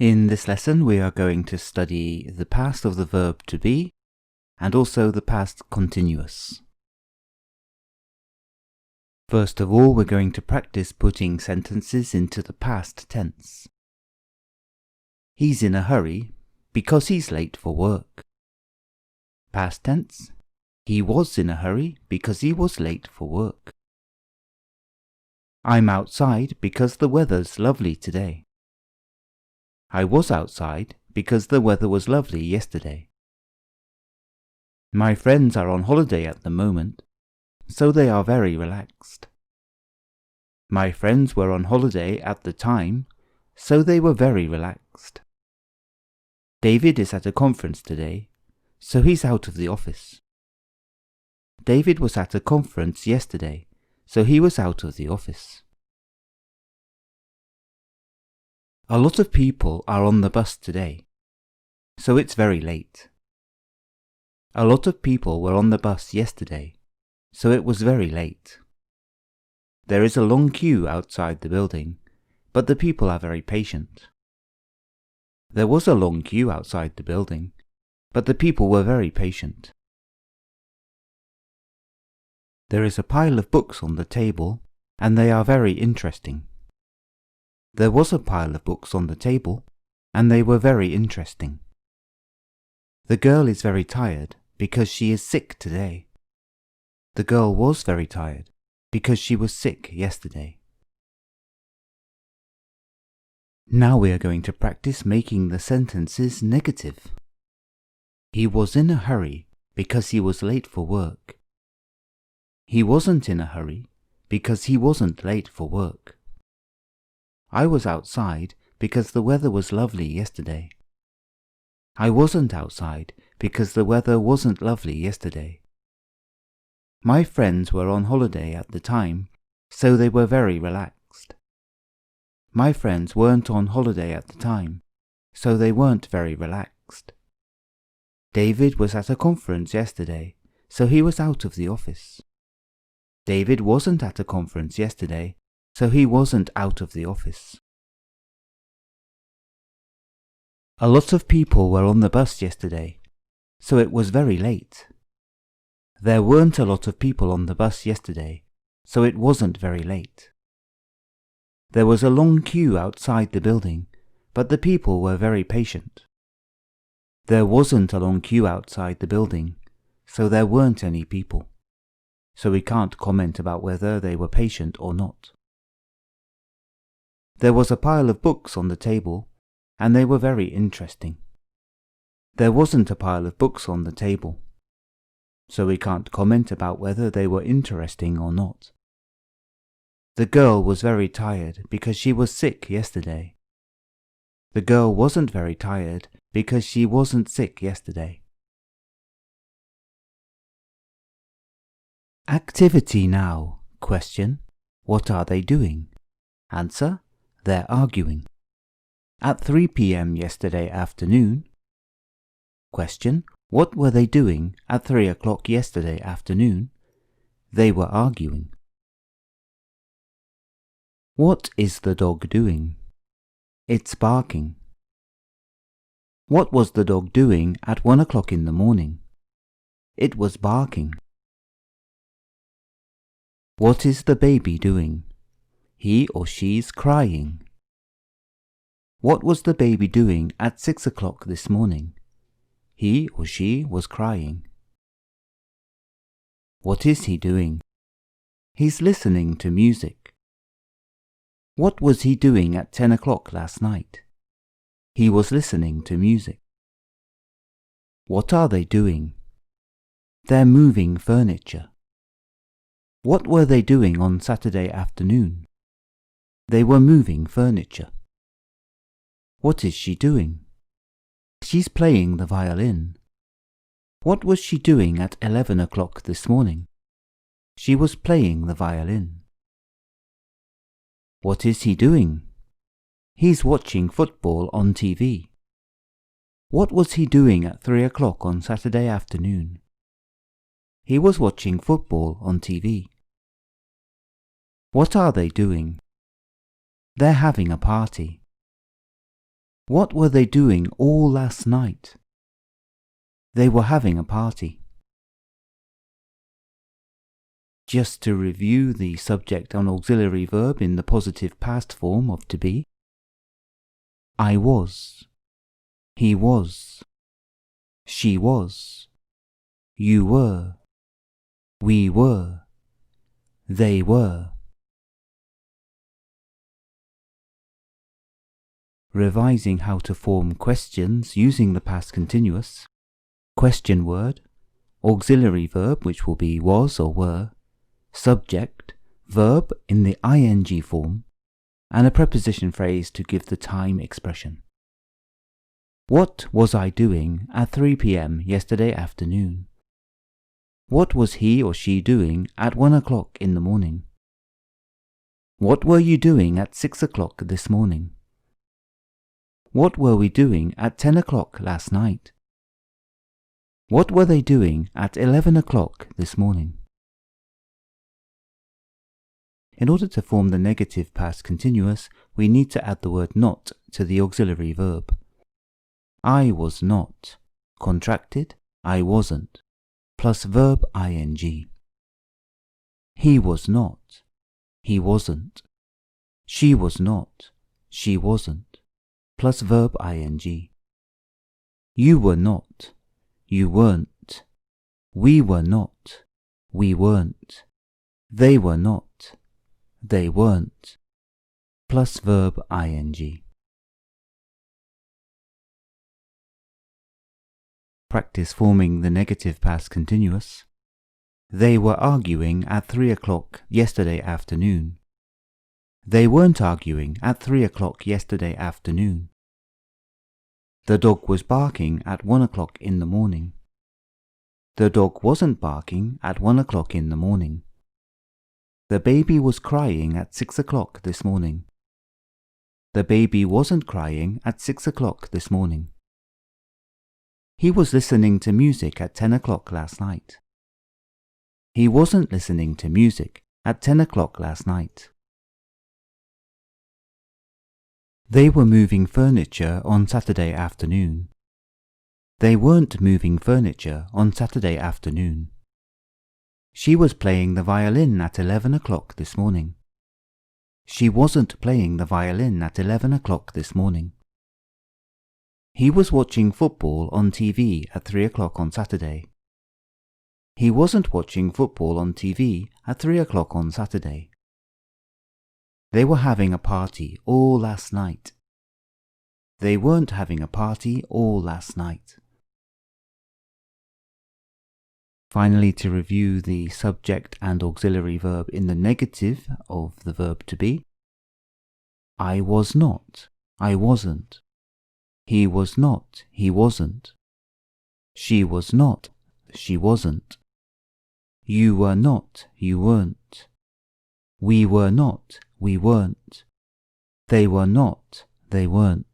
In this lesson, we are going to study the past of the verb to be and also the past continuous. First of all, we're going to practice putting sentences into the past tense. He's in a hurry because he's late for work. Past tense. He was in a hurry because he was late for work. I'm outside because the weather's lovely today. I was outside because the weather was lovely yesterday. My friends are on holiday at the moment, so they are very relaxed. My friends were on holiday at the time, so they were very relaxed. David is at a conference today, so he's out of the office. David was at a conference yesterday, so he was out of the office. A lot of people are on the bus today, so it's very late. A lot of people were on the bus yesterday, so it was very late. There is a long queue outside the building, but the people are very patient. There was a long queue outside the building, but the people were very patient. There is a pile of books on the table, and they are very interesting. There was a pile of books on the table, and they were very interesting. The girl is very tired because she is sick today. The girl was very tired because she was sick yesterday. Now we are going to practice making the sentences negative. He was in a hurry because he was late for work. He wasn't in a hurry because he wasn't late for work. I was outside because the weather was lovely yesterday. I wasn't outside because the weather wasn't lovely yesterday. My friends were on holiday at the time, so they were very relaxed. My friends weren't on holiday at the time, so they weren't very relaxed. David was at a conference yesterday, so he was out of the office. David wasn't at a conference yesterday, so he wasn't out of the office. A lot of people were on the bus yesterday, so it was very late. There weren't a lot of people on the bus yesterday, so it wasn't very late. There was a long queue outside the building, but the people were very patient. There wasn't a long queue outside the building, so there weren't any people. So we can't comment about whether they were patient or not. There was a pile of books on the table, and they were very interesting. There wasn't a pile of books on the table, so we can't comment about whether they were interesting or not. The girl was very tired because she was sick yesterday. The girl wasn't very tired because she wasn't sick yesterday. Activity now. Question. What are they doing? Answer. They're arguing. At 3 p.m. yesterday afternoon. Question. What were they doing at 3 o'clock yesterday afternoon? They were arguing. What is the dog doing? It's barking. What was the dog doing at 1 o'clock in the morning? It was barking. What is the baby doing? He or she's crying. What was the baby doing at 6 o'clock this morning? He or she was crying. What is he doing? He's listening to music. What was he doing at 10 o'clock last night? He was listening to music. What are they doing? They're moving furniture. What were they doing on Saturday afternoon? They were moving furniture. What is she doing? She's playing the violin. What was she doing at 11 o'clock this morning? She was playing the violin. What is he doing? He's watching football on TV. What was he doing at 3 o'clock on Saturday afternoon? He was watching football on TV. What are they doing? They're having a party. What were they doing all last night? They were having a party. Just to review the subject and auxiliary verb in the positive past form of to be. I was. He was. She was. You were. We were. They were. Revising how to form questions using the past continuous. Question word, auxiliary verb which will be was or were, subject, verb in the ing form, and a preposition phrase to give the time expression. What was I doing at 3 p.m. yesterday afternoon? What was he or she doing at 1 o'clock in the morning? What were you doing at 6 o'clock this morning? What were we doing at 10 o'clock last night? What were they doing at 11 o'clock this morning? In order to form the negative past continuous, we need to add the word not to the auxiliary verb. I was not, contracted, I wasn't, plus verb ing. He was not, he wasn't. She was not, she wasn't, plus verb ing. You were not, you weren't. We were not, we weren't. They were not, they weren't, plus verb ing. Practice forming the negative past continuous. They were arguing at 3 o'clock yesterday afternoon. They weren't arguing at 3 o'clock yesterday afternoon. The dog was barking at 1 o'clock in the morning. The dog wasn't barking at 1 o'clock in the morning. The baby was crying at 6 o'clock this morning. The baby wasn't crying at 6 o'clock this morning. He was listening to music at 10 o'clock last night. He wasn't listening to music at 10 o'clock last night. They were moving furniture on Saturday afternoon. They weren't moving furniture on Saturday afternoon. She was playing the violin at 11 o'clock this morning. She wasn't playing the violin at 11 o'clock this morning. He was watching football on TV at 3 o'clock on Saturday. He wasn't watching football on TV at 3 o'clock on Saturday. They were having a party all last night. They weren't having a party all last night. Finally, to review the subject and auxiliary verb in the negative of the verb to be. I was not, I wasn't. He was not, he wasn't. She was not, she wasn't. You were not, you weren't. We were not, we weren't. They were not, they weren't.